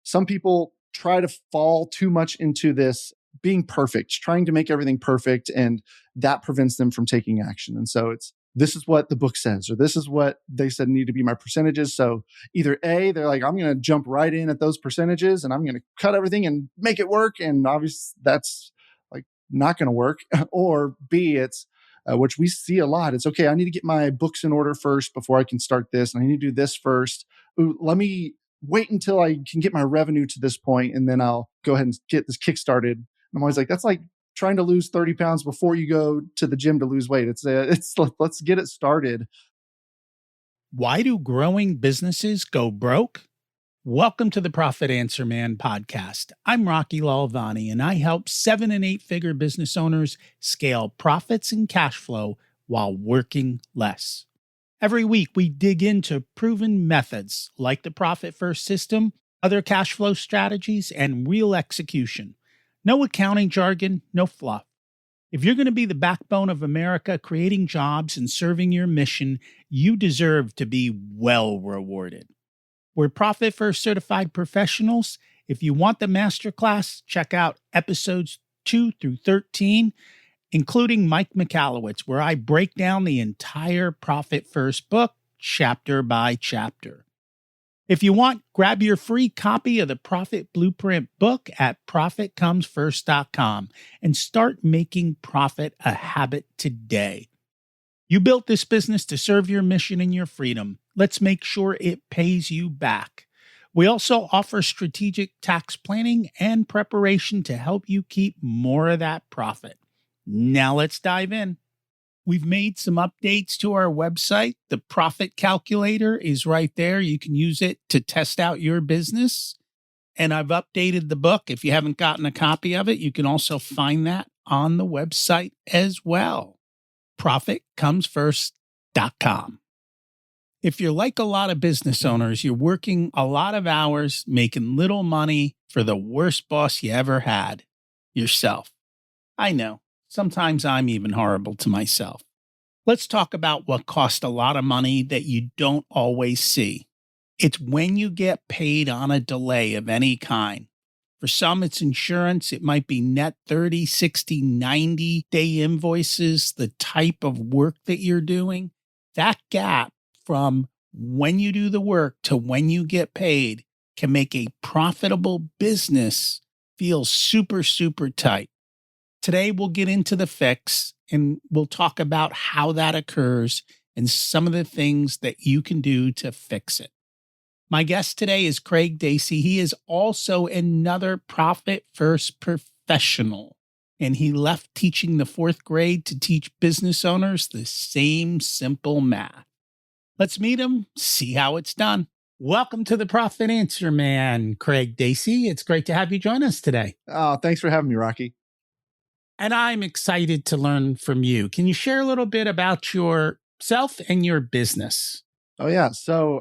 some people try to fall too much into this being perfect, trying to make everything perfect, and that prevents them from taking action. And so this is what the book says, or this is what they said need to be my percentages. So either A, they're like, I'm going to jump right in at those percentages and I'm going to cut everything and make it work. And obviously that's like not going to work. Or B, it's, which we see a lot. It's okay, I need to get my books in order first before I can start this. And I need to do this first. Ooh, let me wait until I can get my revenue to this point, and then I'll go ahead and get this kick started. I'm always like, that's like trying to lose 30 pounds before you go to the gym to lose weight. It's like, let's get it started. Why do growing businesses go broke? Welcome to the Profit Answer Man podcast. I'm Rocky Lalvani, and I help 7- and 8-figure business owners scale profits and cash flow while working less. Every week, we dig into proven methods like the Profit First system, other cash flow strategies, and real execution. No accounting jargon, no fluff. If you're going to be the backbone of America, creating jobs and serving your mission, you deserve to be well rewarded. We're Profit First certified professionals. If you want the masterclass, check out episodes 2 through 13, including Mike Michalowicz, where I break down the entire Profit First book, chapter by chapter. If you want, grab your free copy of the Profit Blueprint book at profitcomesfirst.com and start making profit a habit today. You built this business to serve your mission and your freedom. Let's make sure it pays you back. We also offer strategic tax planning and preparation to help you keep more of that profit. Now let's dive in. We've made some updates to our website. The profit calculator is right there. You can use it to test out your business. And I've updated the book. If you haven't gotten a copy of it, you can also find that on the website as well. ProfitComesFirst.com. If you're like a lot of business owners, you're working a lot of hours, making little money for the worst boss you ever had, yourself. I know. Sometimes I'm even horrible to myself. Let's talk about what costs a lot of money that you don't always see. It's when you get paid on a delay of any kind. For some, it's insurance. It might be net 30, 60, 90-day invoices, the type of work that you're doing. That gap from when you do the work to when you get paid can make a profitable business feel super, super tight. Today, we'll get into the fix and we'll talk about how that occurs and some of the things that you can do to fix it. My guest today is Craig Dacy. He is also another Profit First professional, and he left teaching the 4th grade to teach business owners the same simple math. Let's meet him, see how it's done. Welcome to the Profit Answer Man, Craig Dacy. It's great to have you join us today. Oh, thanks for having me, Rocky. And I'm excited to learn from you. Can you share a little bit about yourself and your business? Oh, yeah. So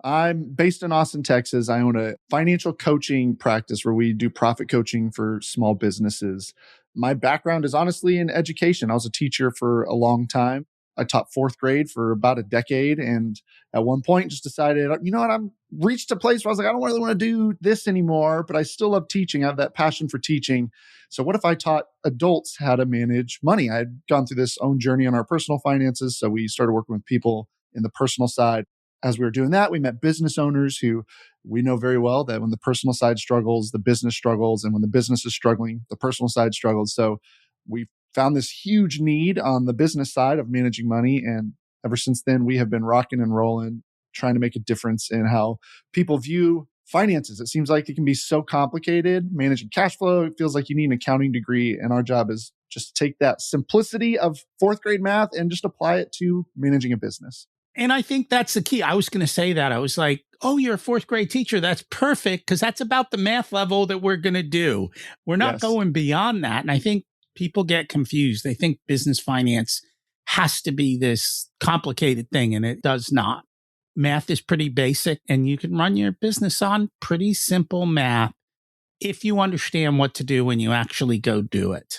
I'm based in Austin, Texas. I own a financial coaching practice where we do profit coaching for small businesses. My background is honestly in education. I was a teacher for a long time. I taught 4th grade for about a decade. And at one point just decided, you know what, I'm reached a place where I was like, I don't really want to do this anymore, but I still love teaching. I have that passion for teaching. So what if I taught adults how to manage money? I had gone through this own journey on our personal finances. So we started working with people in the personal side. As we were doing that, we met business owners who we know very well that when the personal side struggles, the business struggles. And when the business is struggling, the personal side struggles. So we found this huge need on the business side of managing money. And ever since then, we have been rocking and rolling, trying to make a difference in how people view finances. It seems like it can be so complicated, managing cash flow. It feels like you need an accounting degree. And our job is just to take that simplicity of 4th grade math and just apply it to managing a business. And I think that's the key. I was going to say that. I was like, oh, you're a 4th grade teacher. That's perfect because that's about the math level that we're going to do. We're not going beyond that. And I think people get confused. They think business finance has to be this complicated thing, and it does not. Math is pretty basic, and you can run your business on pretty simple math if you understand what to do when you actually go do it.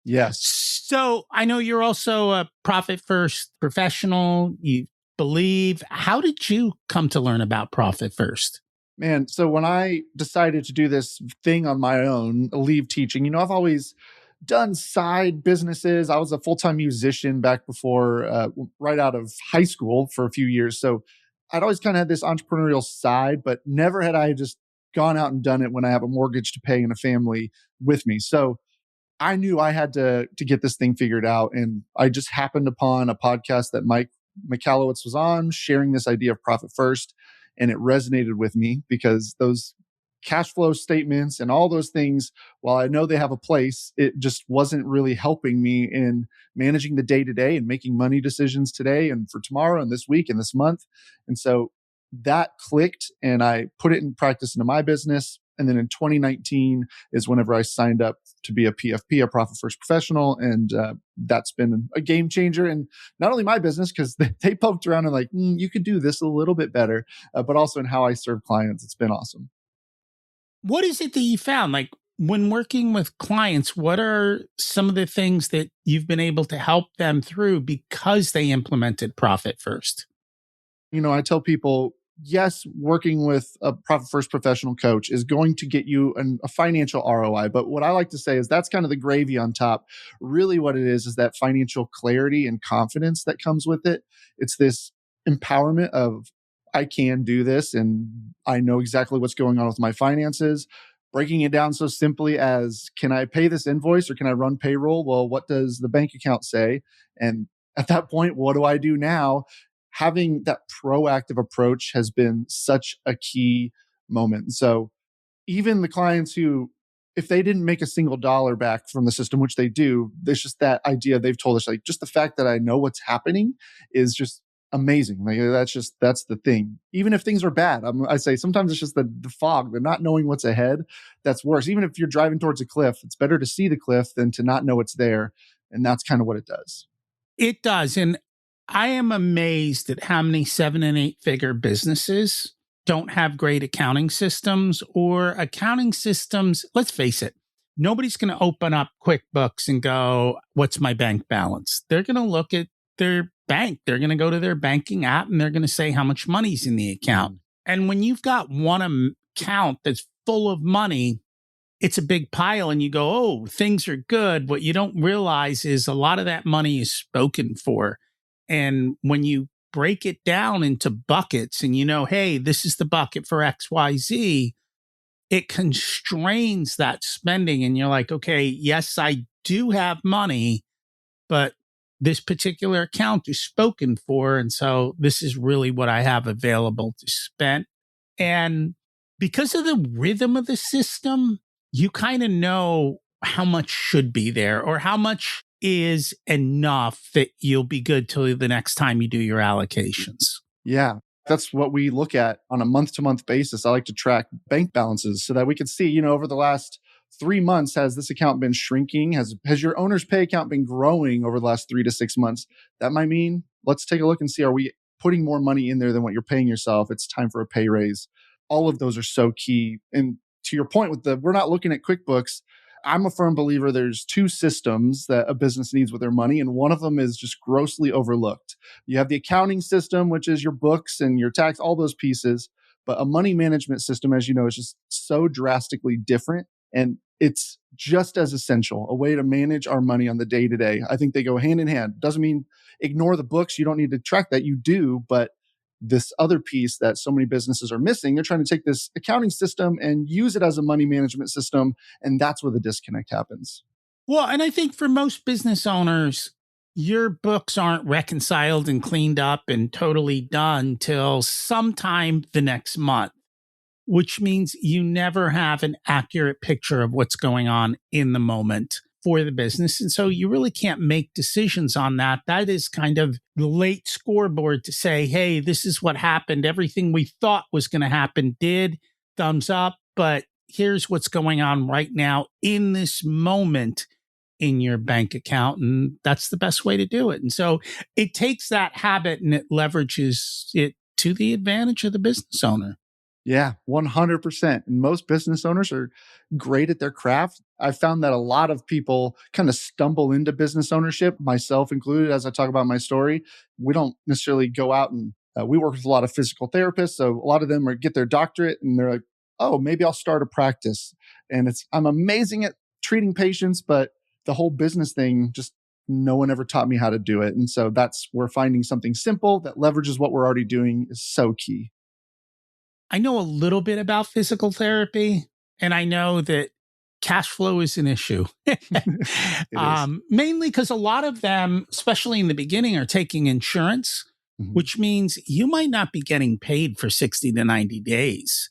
Yes. So I know you're also a Profit First professional. You believe. How did you come to learn about Profit First? Man, so when I decided to do this thing on my own, leave teaching, I've always done side businesses. I was a full time musician back before, right out of high school for a few years. So I'd always kind of had this entrepreneurial side, but never had I just gone out and done it when I have a mortgage to pay and a family with me. So I knew I had to get this thing figured out, and I just happened upon a podcast that Mike Michalowicz was on, sharing this idea of profit first, and it resonated with me because those cash flow statements and all those things, while I know they have a place, it just wasn't really helping me in managing the day to day and making money decisions today and for tomorrow and this week and this month. And so that clicked, and I put it in practice into my business. And then in 2019 is whenever I signed up to be a PFP, a Profit First Professional. And that's been a game changer. And not only my business, because they poked around and like, you could do this a little bit better, but also in how I serve clients. It's been awesome. What is it that you found? Like when working with clients, what are some of the things that you've been able to help them through because they implemented Profit First? I tell people, yes, working with a Profit First Professional coach is going to get you a financial ROI. But what I like to say is that's kind of the gravy on top. Really, what it is that financial clarity and confidence that comes with it. It's this empowerment of, I can do this and I know exactly what's going on with my finances. Breaking it down so simply as, can I pay this invoice or can I run payroll? Well, what does the bank account say? And at that point, what do I do now? Having that proactive approach has been such a key moment. So even the clients who, if they didn't make a single dollar back from the system, which they do, there's just that idea they've told us, like, just the fact that I know what's happening is just amazing. Like, that's the thing. Even if things are bad, I say sometimes it's just the fog, the not knowing what's ahead. That's worse. Even if you're driving towards a cliff, it's better to see the cliff than to not know it's there. And that's kind of what it does. It does. And I am amazed at how many 7 and 8 figure businesses don't have great accounting systems or accounting systems. Let's face it, nobody's going to open up QuickBooks and go, what's my bank balance? They're going to look at their bank. They're going to go to their banking app and they're going to say how much money's in the account. And when you've got one account that's full of money, it's a big pile and you go, oh, things are good. What you don't realize is a lot of that money is spoken for. And when you break it down into buckets and hey, this is the bucket for XYZ, it constrains that spending. And you're like, okay, yes, I do have money, but this particular account is spoken for. And so this is really what I have available to spend. And because of the rhythm of the system, you kind of know how much should be there or how much is enough that you'll be good till the next time you do your allocations. Yeah, that's what we look at on a month to month basis. I like to track bank balances so that we can see, over the last 3 months, has this account been shrinking? Has your owner's pay account been growing over the last 3 to 6 months? That might mean let's take a look and see, are we putting more money in there than what you're paying yourself? It's time for a pay raise. All of those are so key. And to your point with we're not looking at QuickBooks. I'm a firm believer there's two systems that a business needs with their money, and one of them is just grossly overlooked. You have the accounting system, which is your books and your tax, all those pieces. But a money management system, as you know, is just so drastically different. And it's just as essential, a way to manage our money on the day to day. I think they go hand in hand. Doesn't mean ignore the books. You don't need to track that. You do. But this other piece that so many businesses are missing, they're trying to take this accounting system and use it as a money management system. And that's where the disconnect happens. Well, and I think for most business owners, your books aren't reconciled and cleaned up and totally done till sometime the next month, which means you never have an accurate picture of what's going on in the moment for the business. And so you really can't make decisions on that. That is kind of the late scoreboard to say, hey, this is what happened. Everything we thought was going to happen did, thumbs up, but here's what's going on right now in this moment in your bank account. And that's the best way to do it. And so it takes that habit and it leverages it to the advantage of the business owner. Yeah, 100%. And most business owners are great at their craft. I found that a lot of people kind of stumble into business ownership, myself included, as I talk about my story. We don't necessarily go out and We work with a lot of physical therapists. So a lot of them get their doctorate and they're like, oh, maybe I'll start a practice. And I'm amazing at treating patients, but the whole business thing, just no one ever taught me how to do it. And so that's where finding something simple that leverages what we're already doing is so key. I know a little bit about physical therapy, and I know that cash flow is an issue. It is. Mainly because a lot of them, especially in the beginning, are taking insurance, Mhm. which means you might not be getting paid for 60 to 90 days.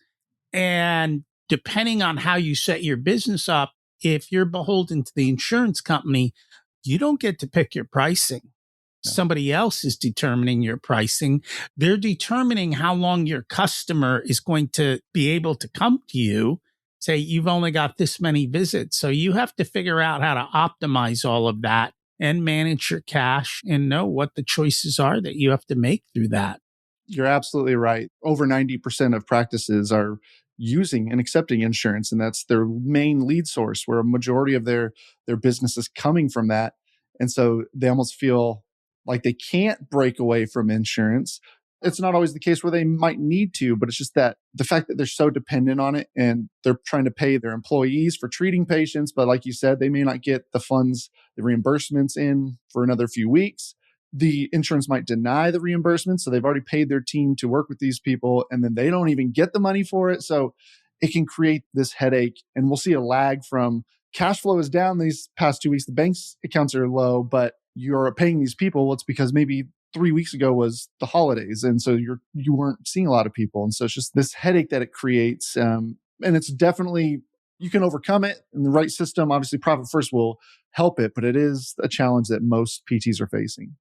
And depending on how you set your business up, if you're beholden to the insurance company, you don't get to pick your pricing. No. Somebody else is determining your pricing. They're determining how long your customer is going to be able to come to you. Say you've only got this many visits. So you have to figure out how to optimize all of that and manage your cash and know what the choices are that you have to make through that. You're absolutely right. Over 90% of practices are using and accepting insurance, and that's their main lead source where a majority of their business is coming from that. And so they almost feel like they can't break away from insurance. It's not always the case where they might need to, but it's just that the fact that they're so dependent on it and they're trying to pay their employees for treating patients. But like you said, they may not get the funds, the reimbursements in for another few weeks. The insurance might deny the reimbursement. So they've already paid their team to work with these people and then they don't even get the money for it. So it can create this headache. And we'll see a lag from cash flow is down these past 2 weeks. The bank's accounts are low, but you're paying these people. Well, it's because maybe 3 weeks ago was the holidays. And so you weren't seeing a lot of people. And so it's just this headache that it creates. And it's definitely, you can overcome it in the right system. Obviously, Profit First will help it, but it is a challenge that most PTs are facing.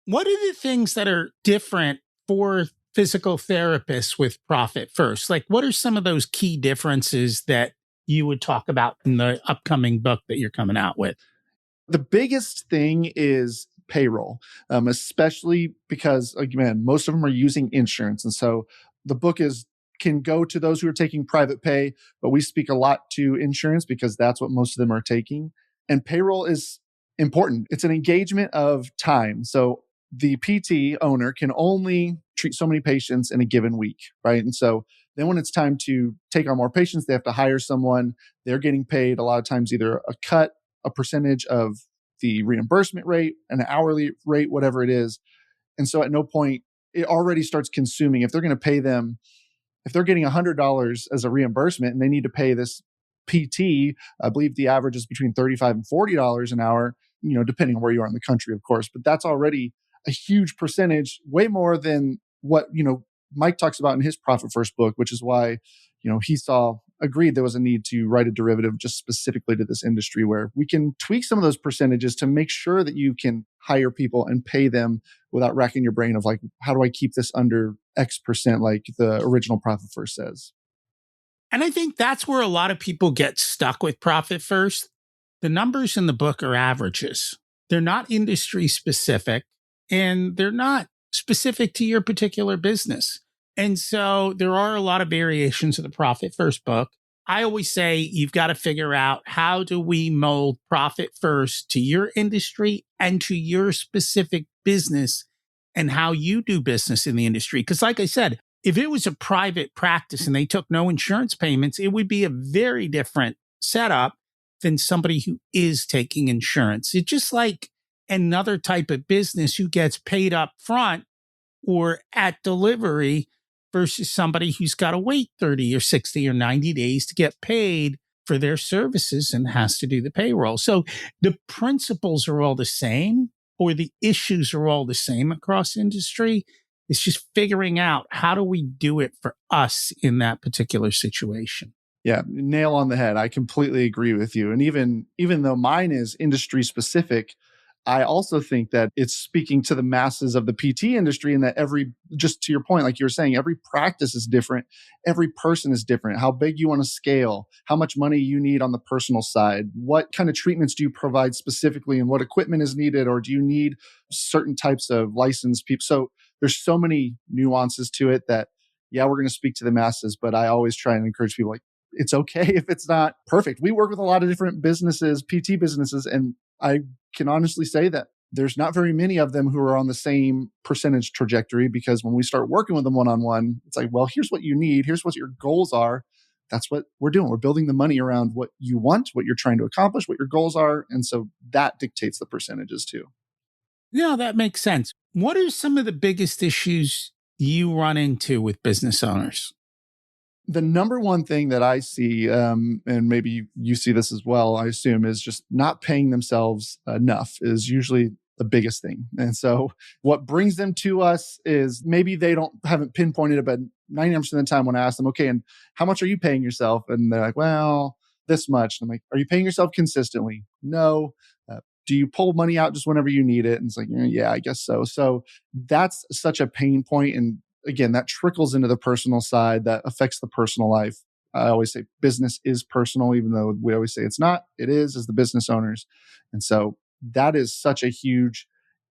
What are the things that are different for physical therapists with Profit First? Like, what are some of those key differences that you would talk about in the upcoming book that you're coming out with? The biggest thing is payroll, especially because, again, most of them are using insurance. And so the book can go to those who are taking private pay, but we speak a lot to insurance because that's what most of them are taking. And payroll is important. It's an engagement of time. So the PT owner can only treat so many patients in a given week, right? And so then when it's time to take on more patients, they have to hire someone. They're getting paid a lot of times either a percentage of the reimbursement rate, an hourly rate, whatever it is. And so at no point, it already starts consuming. If they're going to pay them, if they're getting $100 as a reimbursement and they need to pay this PT, I believe the average is between $35 and $40 an hour, depending on where you are in the country, of course. But that's already a huge percentage, way more than what, Mike talks about in his Profit First book, which is why, he agreed there was a need to write a derivative just specifically to this industry where we can tweak some of those percentages to make sure that you can hire people and pay them without racking your brain of like, how do I keep this under X percent, like the original Profit First says. And I think that's where a lot of people get stuck with Profit First. The numbers in the book are averages. They're not industry specific and they're not specific to your particular business. And so there are a lot of variations of the Profit First book. I always say you've got to figure out how do we mold Profit First to your industry and to your specific business and how you do business in the industry. Because like I said, if it was a private practice and they took no insurance payments, it would be a very different setup than somebody who is taking insurance. It's just like another type of business who gets paid up front or at delivery versus somebody who's got to wait 30 or 60 or 90 days to get paid for their services and has to do the payroll. So the principles are all the same or the issues are all the same across industry. It's just figuring out how do we do it for us in that particular situation. Yeah, nail on the head. I completely agree with you. And even though mine is industry specific, I also think that it's speaking to the masses of the PT industry and that just to your point, like you were saying, every practice is different. Every person is different. How big you want to scale, how much money you need on the personal side, what kind of treatments do you provide specifically and what equipment is needed, or do you need certain types of licensed people? So there's so many nuances to it that, yeah, we're going to speak to the masses, but I always try and encourage people like, it's okay if it's not perfect. We work with a lot of different businesses, PT businesses, and I can honestly say that there's not very many of them who are on the same percentage trajectory, because when we start working with them one on one, it's like, well, here's what you need, here's what your goals are. That's what we're doing. We're building the money around what you want, what you're trying to accomplish, what your goals are. And so that dictates the percentages too. Yeah, that makes sense. What are some of the biggest issues you run into with business owners? The number one thing that I see, and maybe you see this as well, I assume, is just not paying themselves enough is usually the biggest thing. And so what brings them to us is maybe they haven't pinpointed it, but 99% of the time when I ask them, okay, and how much are you paying yourself? And they're like, well, this much. And I'm like, are you paying yourself consistently? No. Do you pull money out just whenever you need it? And it's like, yeah, I guess so. So that's such a pain point. And again, that trickles into the personal side, that affects the personal life. I always say business is personal, even though we always say it's not. It is, as the business owners. And so that is such a huge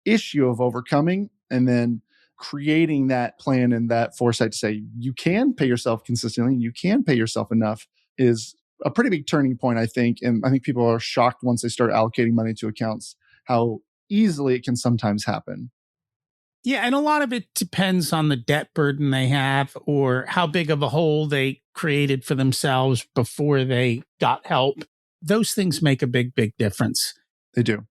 issue of overcoming. And then creating that plan and that foresight to say you can pay yourself consistently, you can pay yourself enough, is a pretty big turning point, I think. And I think people are shocked once they start allocating money to accounts, how easily it can sometimes happen. Yeah, and a lot of it depends on the debt burden they have or how big of a hole they created for themselves before they got help. Those things make a big, big difference. They do.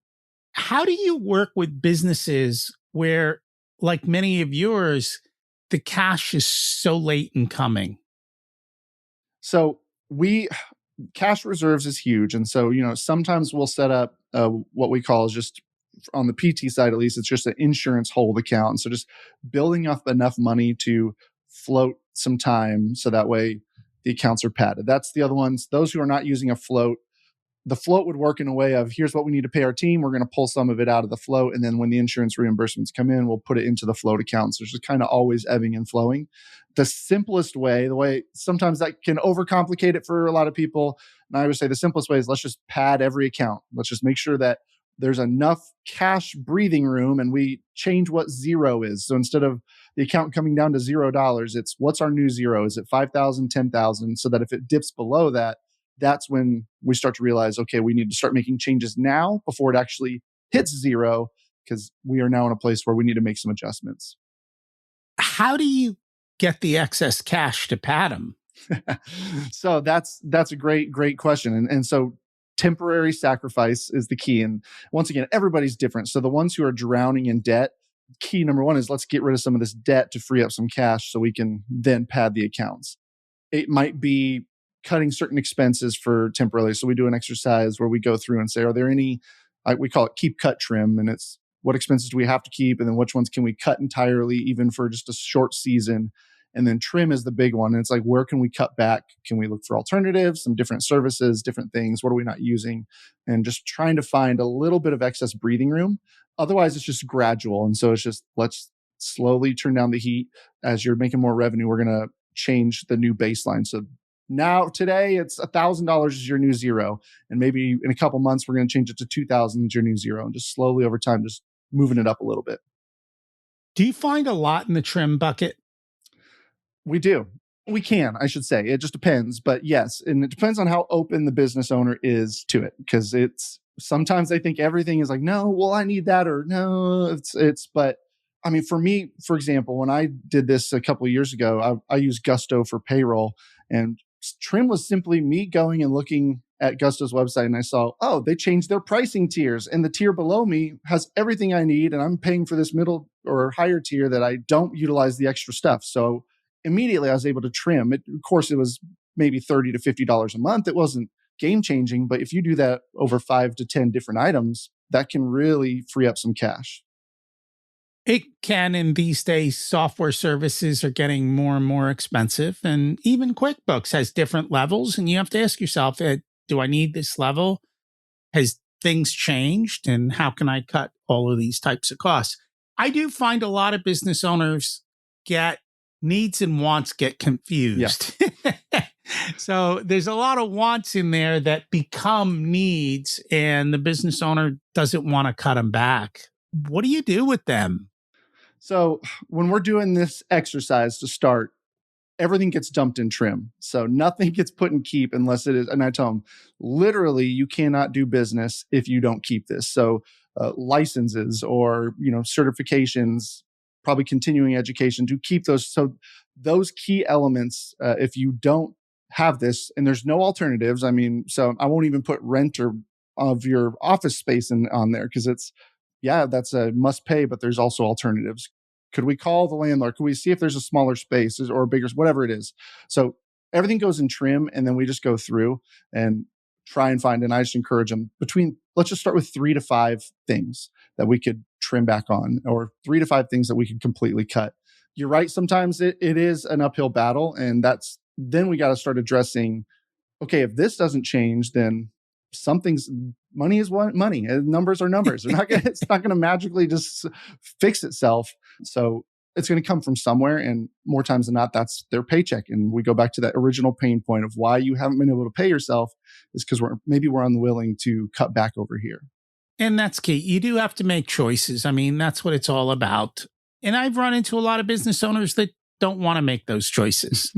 How do you work with businesses where, like many of yours, the cash is so late in coming? So we cash reserves is huge. And so, sometimes we'll set up what we call is just on the PT side, at least, it's just an insurance hold account. And so just building up enough money to float some time so that way the accounts are padded. That's the other ones. Those who are not using a float, the float would work in a way of, here's what we need to pay our team. We're going to pull some of it out of the float. And then when the insurance reimbursements come in, we'll put it into the float accounts. So it's just kind of always ebbing and flowing. The simplest way, the way sometimes that can overcomplicate it for a lot of people. And I would say the simplest way is, let's just pad every account. Let's just make sure that there's enough cash breathing room, and we change what zero is. So instead of the account coming down to $0, it's what's our new zero? Is it 5,000, 10,000? So that if it dips below that, that's when we start to realize, okay, we need to start making changes now before it actually hits zero, because we are now in a place where we need to make some adjustments. How do you get the excess cash to pad them? So that's a great question. And so temporary sacrifice is the key. And once again, everybody's different. So the ones who are drowning in debt, key number one is, let's get rid of some of this debt to free up some cash so we can then pad the accounts. It might be cutting certain expenses for temporarily. So we do an exercise where we go through and say, are there any, we call it keep, cut, trim. And it's what expenses do we have to keep? And then which ones can we cut entirely, even for just a short season? And then trim is the big one. And it's like, where can we cut back? Can we look for alternatives, some different services, different things? What are we not using? And just trying to find a little bit of excess breathing room. Otherwise, it's just gradual. And so it's just, let's slowly turn down the heat. As you're making more revenue, we're going to change the new baseline. So now today it's $1,000 is your new zero. And maybe in a couple months, we're going to change it to 2,000 is your new zero. And just slowly over time, just moving it up a little bit. Do you find a lot in the trim bucket? We do. We can, I should say. It just depends. But yes, and it depends on how open the business owner is to it. Because it's sometimes they think everything is like, no, well, I need that, or no, but I mean, for me, for example, when I did this a couple of years ago, I used Gusto for payroll, and trim was simply me going and looking at Gusto's website, and I saw, oh, they changed their pricing tiers, and the tier below me has everything I need, and I'm paying for this middle or higher tier that I don't utilize the extra stuff. So immediately I was able to trim it. Of course, it was maybe $30 to $50 a month. It wasn't game changing, but if you do that over 5 to 10 different items, that can really free up some cash. It can, in these days, software services are getting more and more expensive. And even QuickBooks has different levels. And you have to ask yourself, do I need this level? Has things changed? And how can I cut all of these types of costs? I do find a lot of business owners get needs and wants get confused. Yeah. So there's a lot of wants in there that become needs, and the business owner doesn't want to cut them back. What do you do with them? So when we're doing this exercise to start, everything gets dumped in trim. So nothing gets put in keep unless it is, and I tell them, literally, you cannot do business if you don't keep this. So licenses or certifications, probably continuing education to keep those. So those key elements, if you don't have this and there's no alternatives, I mean, so I won't even put rent or of your office space on there because that's a must pay, but there's also alternatives. Could we call the landlord? Could we see if there's a smaller space or a bigger, whatever it is? So everything goes in trim, and then we just go through and try and find. And I just encourage them let's just start with 3 to 5 things that we could trim back on, or 3 to 5 things that we could completely cut. You're right. Sometimes it is an uphill battle, and then we got to start addressing, okay, if this doesn't change, then money is money, and numbers are numbers. It's not gonna magically just fix itself. So it's gonna come from somewhere, and more times than not, that's their paycheck. And we go back to that original pain point of why you haven't been able to pay yourself is because we're unwilling to cut back over here. And that's key. You do have to make choices. I mean, that's what it's all about. And I've run into a lot of business owners that don't want to make those choices.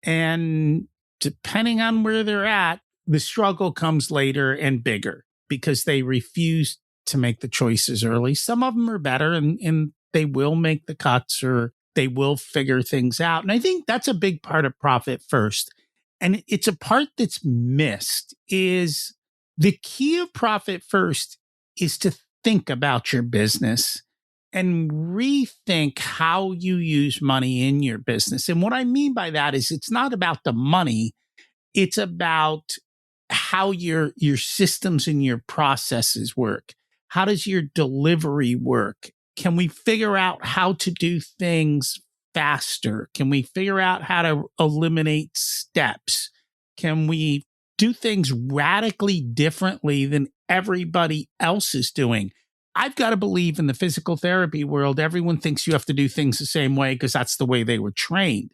And depending on where they're at, the struggle comes later and bigger because they refuse to make the choices early. Some of them are better and they will make the cuts or they will figure things out. And I think that's a big part of Profit First. And it's a part that's missed is the key of Profit First is to think about your business and rethink how you use money in your business. And what I mean by that is it's not about the money. It's about how your systems and your processes work. How does your delivery work? Can we figure out how to do things faster? Can we figure out how to eliminate steps? Can we do things radically differently than everybody else is doing? I've got to believe in the physical therapy world, everyone thinks you have to do things the same way because that's the way they were trained.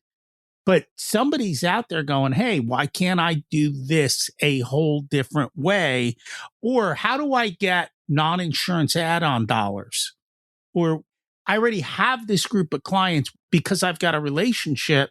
But somebody's out there going, hey, why can't I do this a whole different way? Or how do I get non-insurance add-on dollars? Or I already have this group of clients because I've got a relationship.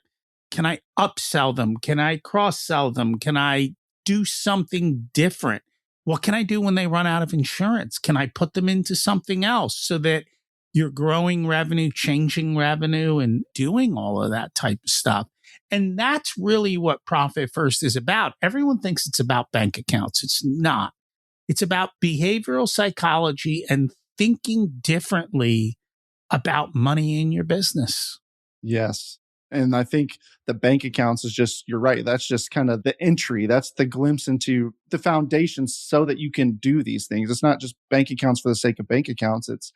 Can I upsell them? Can I cross-sell them? Can I do something different? What can I do when they run out of insurance? Can I put them into something else so that you're growing revenue, changing revenue, and doing all of that type of stuff? And that's really what Profit First is about. Everyone thinks it's about bank accounts. It's not. It's about behavioral psychology and thinking differently about money in your business. Yes. And I think the bank accounts is just, you're right. That's just kind of the entry. That's the glimpse into the foundation so that you can do these things. It's not just bank accounts for the sake of bank accounts. It's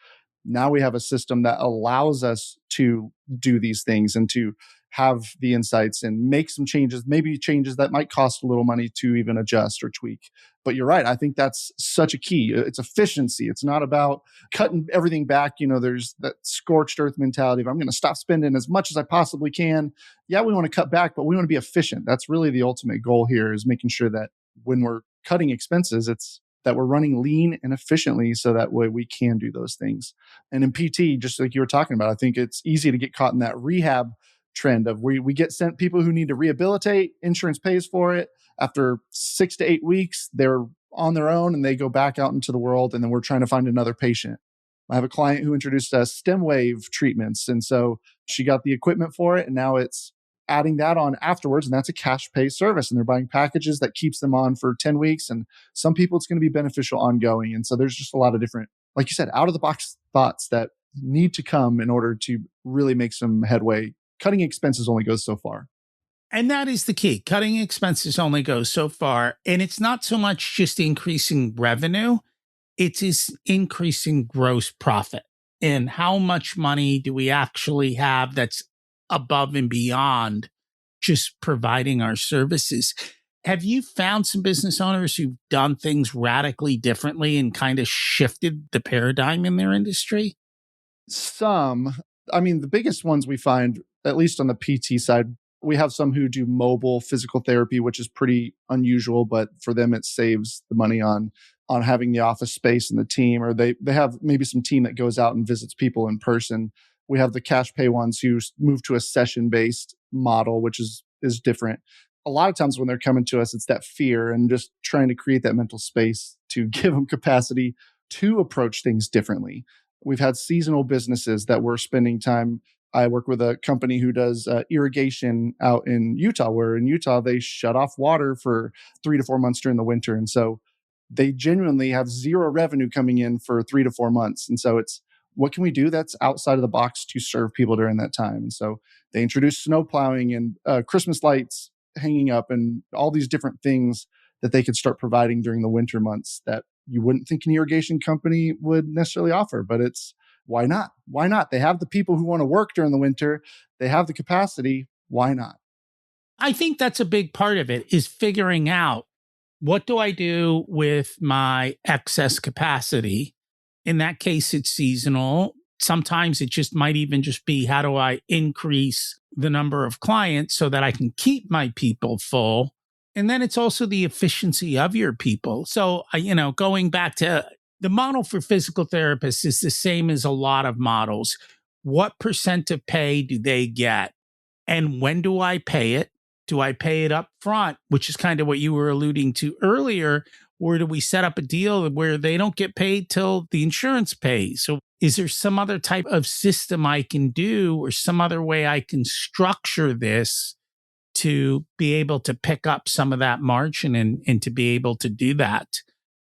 now we have a system that allows us to do these things and to have the insights and make some changes, maybe changes that might cost a little money to even adjust or tweak. But you're right. I think that's such a key. It's efficiency. It's not about cutting everything back. There's that scorched earth mentality of I'm going to stop spending as much as I possibly can. Yeah, we want to cut back, but we want to be efficient. That's really the ultimate goal here, is making sure that when we're cutting expenses, it's that we're running lean and efficiently so that way we can do those things. And in PT, just like you were talking about, I think it's easy to get caught in that rehab trend of we get sent people who need to rehabilitate, insurance pays for it. After 6 to 8 weeks, they're on their own and they go back out into the world, and then we're trying to find another patient. I have a client who introduced us stem wave treatments. And so she got the equipment for it, and now it's adding that on afterwards. And that's a cash pay service. And they're buying packages that keeps them on for 10 weeks. And some people, it's going to be beneficial ongoing. And so there's just a lot of different, like you said, out of the box thoughts that need to come in order to really make some headway. Cutting expenses only goes so far. And that is the key. Cutting expenses only goes so far. And it's not so much just increasing revenue, it is increasing gross profit. And how much money do we actually have that's above and beyond just providing our services? Have you found some business owners who've done things radically differently and kind of shifted the paradigm in their industry? Some, I mean, the biggest ones we find, at least on the PT side, we have some who do mobile physical therapy, which is pretty unusual, but for them, it saves the money on having the office space and the team, or they have maybe some team that goes out and visits people in person. We have the cash pay ones who move to a session-based model, which is different. A lot of times when they're coming to us, it's that fear and just trying to create that mental space to give them capacity to approach things differently. We've had seasonal businesses that were spending time. I work with a company who does irrigation out in Utah, where in Utah they shut off water for 3 to 4 months during the winter. And so they genuinely have zero revenue coming in for 3 to 4 months. And so it's, what can we do that's outside of the box to serve people during that time? And so they introduced snow plowing and Christmas lights hanging up and all these different things that they could start providing during the winter months that you wouldn't think an irrigation company would necessarily offer. But it's, why not? Why not? They have the people who want to work during the winter, they have the capacity. Why not? I think that's a big part of it, is figuring out, what do I do with my excess capacity? In that case, it's seasonal. Sometimes it just might even just be, how do I increase the number of clients so that I can keep my people full? And then it's also the efficiency of your people. So, going back to the model for physical therapists is the same as a lot of models. What percent of pay do they get? And when do I pay it? Do I pay it up front, which is kind of what you were alluding to earlier? Or do we set up a deal where they don't get paid till the insurance pays? So is there some other type of system I can do, or some other way I can structure this to be able to pick up some of that margin and to be able to do that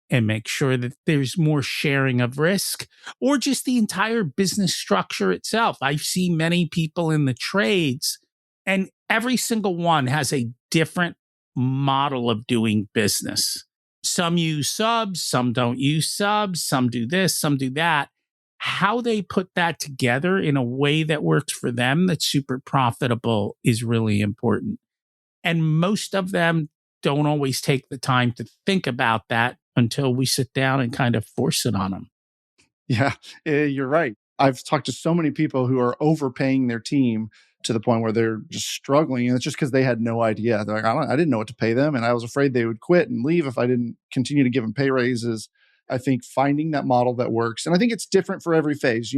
and make sure that there's more sharing of risk, or just the entire business structure itself? I've seen many people in the trades, and every single one has a different model of doing business. Some use subs, some don't use subs, some do this, some do that. How they put that together in a way that works for them, that's super profitable, is really important. And most of them don't always take the time to think about that until we sit down and kind of force it on them. Yeah, you're right. I've talked to so many people who are overpaying their team to the point where they're just struggling. And it's just because they had no idea. They're like, I didn't know what to pay them. And I was afraid they would quit and leave if I didn't continue to give them pay raises. I think finding that model that works. And I think it's different for every phase.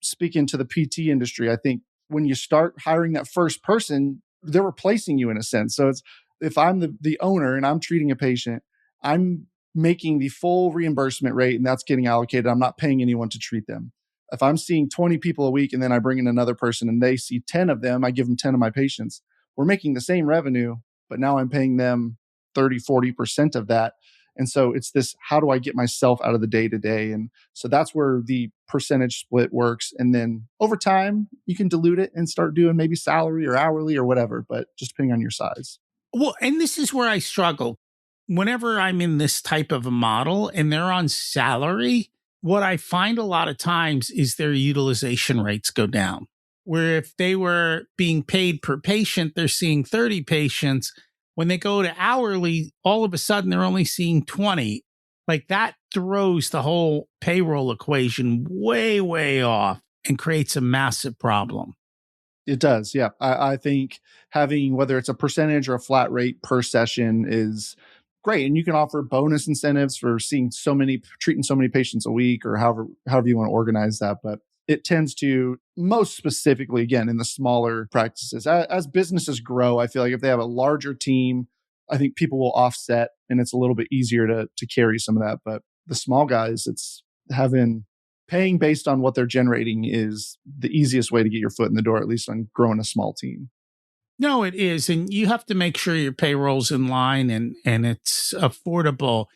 Speaking to the PT industry, I think when you start hiring that first person, they're replacing you in a sense. So it's, if I'm the owner and I'm treating a patient, I'm making the full reimbursement rate and that's getting allocated. I'm not paying anyone to treat them. If I'm seeing 20 people a week and then I bring in another person and they see 10 of them, I give them 10 of my patients. We're making the same revenue, but now I'm paying them 30, 40% of that. And so it's this, how do I get myself out of the day to day? And so that's where the percentage split works. And then over time, you can dilute it and start doing maybe salary or hourly or whatever, but just depending on your size. Well, and this is where I struggle. Whenever I'm in this type of a model and they're on salary, what I find a lot of times is their utilization rates go down. Where if they were being paid per patient, they're seeing 30 patients. When they go to hourly, all of a sudden they're only seeing 20. Like, that throws the whole payroll equation way, way off and creates a massive problem. It does. Yeah. I think having, whether it's a percentage or a flat rate per session, is great. And you can offer bonus incentives for treating so many patients a week, or however you want to organize that. But it tends to, most specifically, again, in the smaller practices, as businesses grow, I feel like if they have a larger team, I think people will offset and it's a little bit easier to carry some of that. But the small guys, it's paying based on what they're generating is the easiest way to get your foot in the door, at least on growing a small team. No, it is. And you have to make sure your payroll's in line and it's affordable.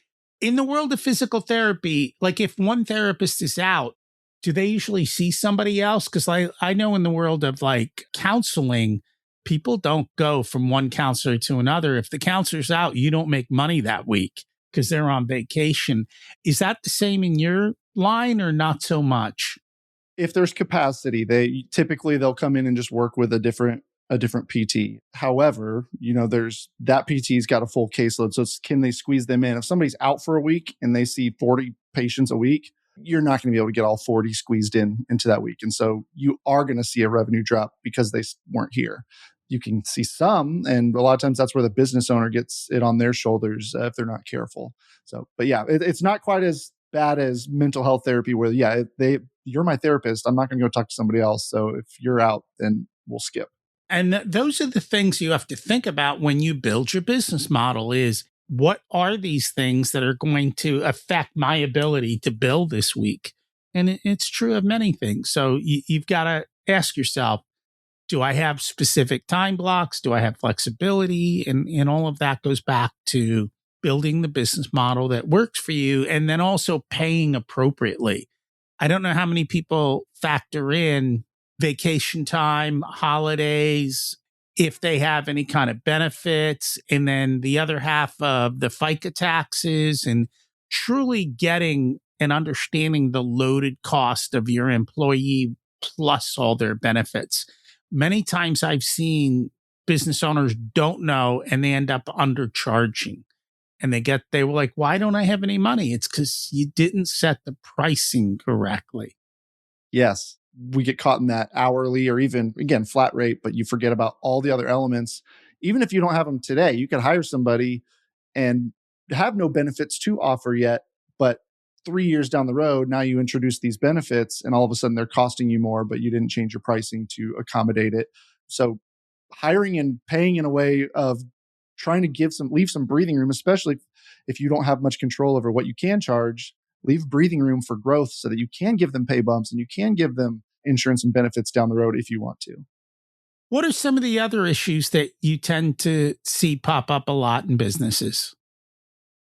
In the world of physical therapy, like, if one therapist is out, do they usually see somebody else? Because I know in the world of like counseling, people don't go from one counselor to another. If the counselor's out, you don't make money that week because they're on vacation. Is that the same in your line, or not so much? If there's capacity, they'll come in and just work with a different PT. However, there's that PT's got a full caseload. So can they squeeze them in? If somebody's out for a week and they see 40 patients a week, you're not going to be able to get all 40 squeezed into that week. And so you are going to see a revenue drop because they weren't here. You can see some, and a lot of times that's where the business owner gets it on their shoulders if they're not careful. So, but yeah, it's not quite as bad as mental health therapy where, you're my therapist. I'm not going to go talk to somebody else. So if you're out, then we'll skip. And those are the things you have to think about when you build your business model. Is what are these things that are going to affect my ability to bill this week? And it's true of many things. So you've got to ask yourself, do I have specific time blocks? Do I have flexibility? And all of that goes back to building the business model that works for you and then also paying appropriately. I don't know how many people factor in vacation time, holidays, if they have any kind of benefits, and then the other half of the FICA taxes, and truly getting and understanding the loaded cost of your employee plus all their benefits. Many times I've seen business owners don't know and they end up undercharging. And they were like, why don't I have any money? It's because you didn't set the pricing correctly. Yes, we get caught in that hourly or even, again, flat rate, but you forget about all the other elements. Even if you don't have them today, you could hire somebody and have no benefits to offer yet, but 3 years down the road, now you introduce these benefits and all of a sudden they're costing you more, but you didn't change your pricing to accommodate it. So hiring and paying in a way of trying to leave some breathing room, especially if you don't have much control over what you can charge, leave breathing room for growth so that you can give them pay bumps and you can give them insurance and benefits down the road if you want to. What are some of the other issues that you tend to see pop up a lot in businesses?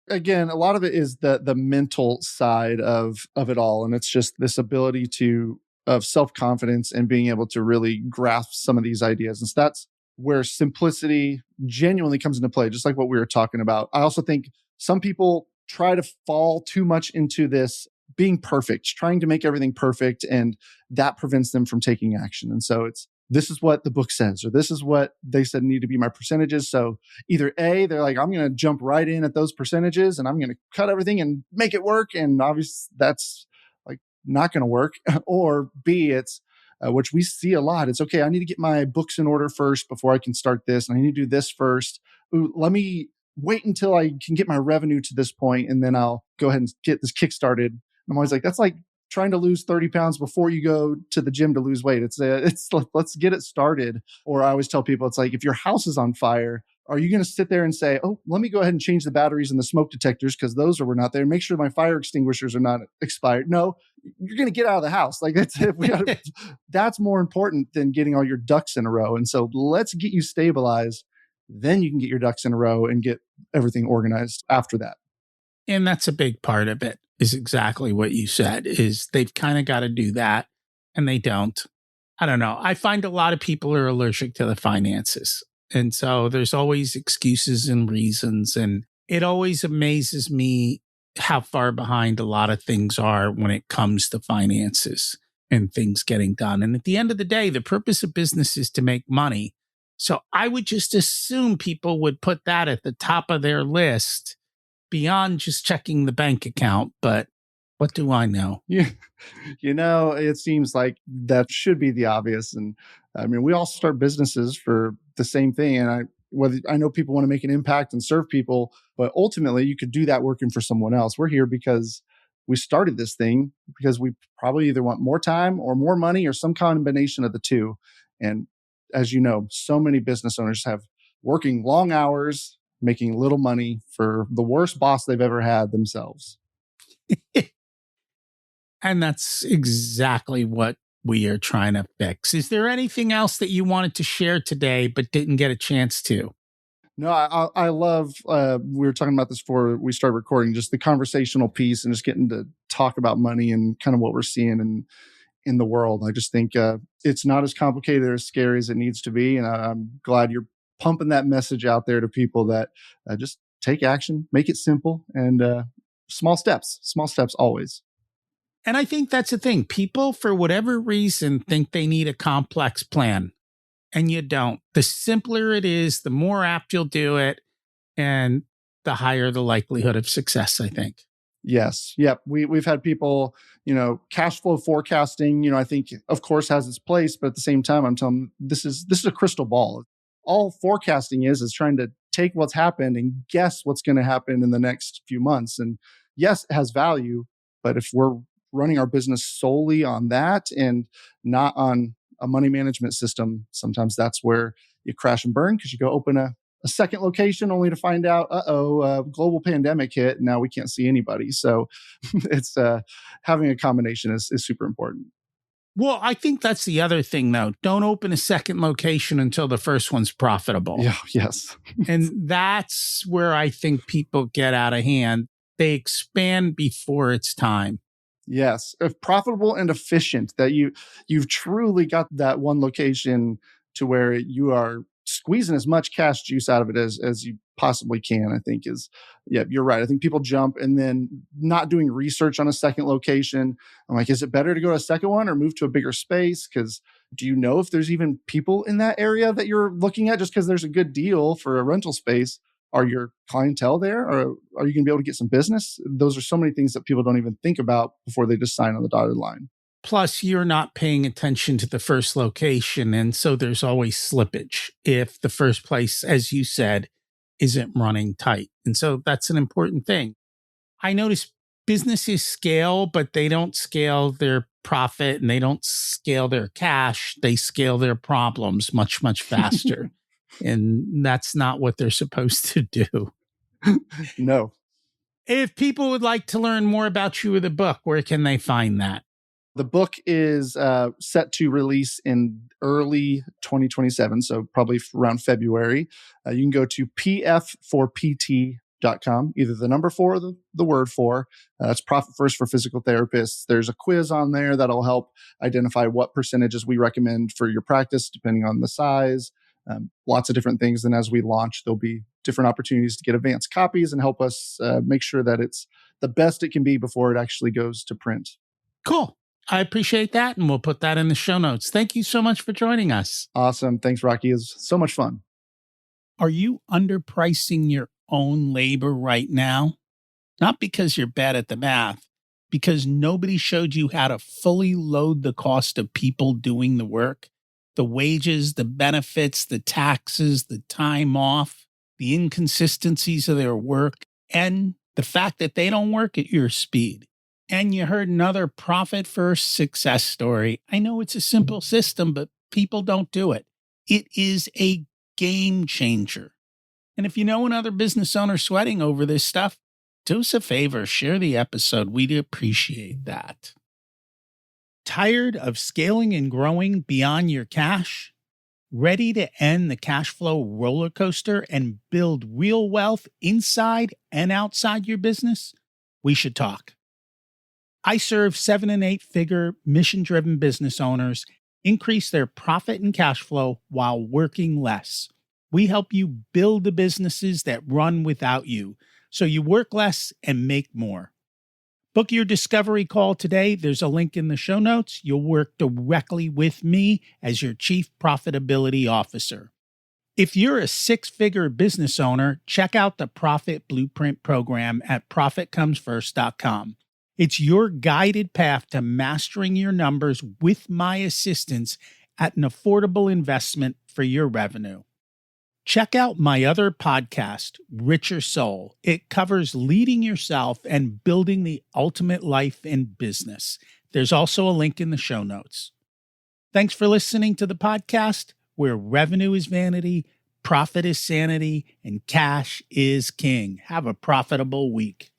Again, a lot of it is the mental side of it all, and it's just this ability to of self confidence and being able to really grasp some of these ideas. And so that's where simplicity genuinely comes into play, just like what we were talking about. I also think some people try to fall too much into this being perfect, trying to make everything perfect, and that prevents them from taking action. And so it's this is what the book says, or this is what they said need to be my percentages. So either A, they're like, I'm going to jump right in at those percentages and I'm going to cut everything and make it work. And obviously that's like not going to work. Or B, it's which we see a lot. It's okay. I need to get my books in order first before I can start this. And I need to do this first. Ooh, let me wait until I can get my revenue to this point, and then I'll go ahead and get this kick started. I'm always like, that's like trying to lose 30 pounds before you go to the gym to lose weight. It's like, let's get it started. Or I always tell people, it's like, if your house is on fire, are you going to sit there and say, oh, let me go ahead and change the batteries and the smoke detectors because those were not there. Make sure my fire extinguishers are not expired. No, you're going to get out of the house. Like that's more important than getting all your ducks in a row. And so let's get you stabilized. Then you can get your ducks in a row and get everything organized after that. And that's a big part of it, is exactly what you said, is they've kind of got to do that and they don't. I don't know. I find a lot of people are allergic to the finances. And so there's always excuses and reasons. And it always amazes me how far behind a lot of things are when it comes to finances and things getting done. And at the end of the day, the purpose of business is to make money. So I would just assume people would put that at the top of their list beyond just checking the bank account. But what do I know? Yeah. It seems like that should be the obvious. And I mean, we all start businesses for the same thing. And whether I know people want to make an impact and serve people, but ultimately you could do that working for someone else. We're here because we started this thing because we probably either want more time or more money or some combination of the two. And as you know, so many business owners have working long hours, making little money for the worst boss they've ever had themselves. And that's exactly what we are trying to fix. Is there anything else that you wanted to share today but didn't get a chance to? No, I love, we were talking about this before we started recording, just the conversational piece and just getting to talk about money and kind of what we're seeing in the world. I just think it's not as complicated or as scary as it needs to be. And I'm glad you're pumping that message out there to people that just take action, make it simple, and small steps always. And I think that's the thing. People, for whatever reason, think they need a complex plan, and you don't. The simpler it is, the more apt you'll do it, and the higher the likelihood of success, I think. Yes. Yep. We've had people, cash flow forecasting, I think of course has its place, but at the same time, I'm telling them this is a crystal ball. All forecasting is trying to take what's happened and guess what's going to happen in the next few months. And yes, it has value, but if we're running our business solely on that and not on a money management system, sometimes that's where you crash and burn because you go open a a second location only to find out, global pandemic hit. And now we can't see anybody. So it's having a combination is super important. Well, I think that's the other thing, though. Don't open a second location until the first one's profitable. Yeah, yes. And that's where I think people get out of hand. They expand before it's time. Yes, if profitable and efficient, that you've truly got that one location to where you are squeezing as much cash juice out of it as you possibly can. I think is, yeah, you're right. I think people jump and then not doing research on a second location. I'm like, is it better to go to a second one or move to a bigger space? Because do you know if there's even people in that area that you're looking at just because there's a good deal for a rental space? Are your clientele there, or are you going to be able to get some business? Those are so many things that people don't even think about before they just sign on the dotted line. Plus, you're not paying attention to the first location. And so there's always slippage if the first place, as you said, isn't running tight. And so that's an important thing. I notice businesses scale, but they don't scale their profit and they don't scale their cash. They scale their problems much, much faster. And that's not what they're supposed to do. No. If people would like to learn more about you or the book, where can they find that? The book is set to release in early 2027, so probably around February. You can go to pf4pt.com, either the number 4 or the word 4. That's Profit First for Physical Therapists. There's a quiz on there that'll help identify what percentages we recommend for your practice, depending on the size. Lots of different things. And as we launch, there'll be different opportunities to get advanced copies and help us make sure that it's the best it can be before it actually goes to print. Cool. I appreciate that. And we'll put that in the show notes. Thank you so much for joining us. Awesome. Thanks, Rocky. It was so much fun. Are you underpricing your own labor right now? Not because you're bad at the math, because nobody showed you how to fully load the cost of people doing the work, the wages, the benefits, the taxes, the time off, the inconsistencies of their work, and the fact that they don't work at your speed. And you heard another profit first success story. I know it's a simple system, but people don't do it. It is a game changer. And if you know another business owner sweating over this stuff, do us a favor, share the episode. We'd appreciate that. Tired of scaling and growing beyond your cash? Ready to end the cash flow roller coaster and build real wealth inside and outside your business? We should talk. I serve 7 and 8 figure mission-driven business owners increase their profit and cash flow while working less. We help you build the businesses that run without you, so you work less and make more. Book your discovery call today. There's a link in the show notes. You'll work directly with me as your Chief Profitability Officer. If you're a 6-figure business owner, check out the Profit Blueprint program at profitcomesfirst.com. It's your guided path to mastering your numbers with my assistance at an affordable investment for your revenue. Check out my other podcast, Richer Soul. It covers leading yourself and building the ultimate life in business. There's also a link in the show notes. Thanks for listening to the podcast, where revenue is vanity, profit is sanity, and cash is king. Have a profitable week.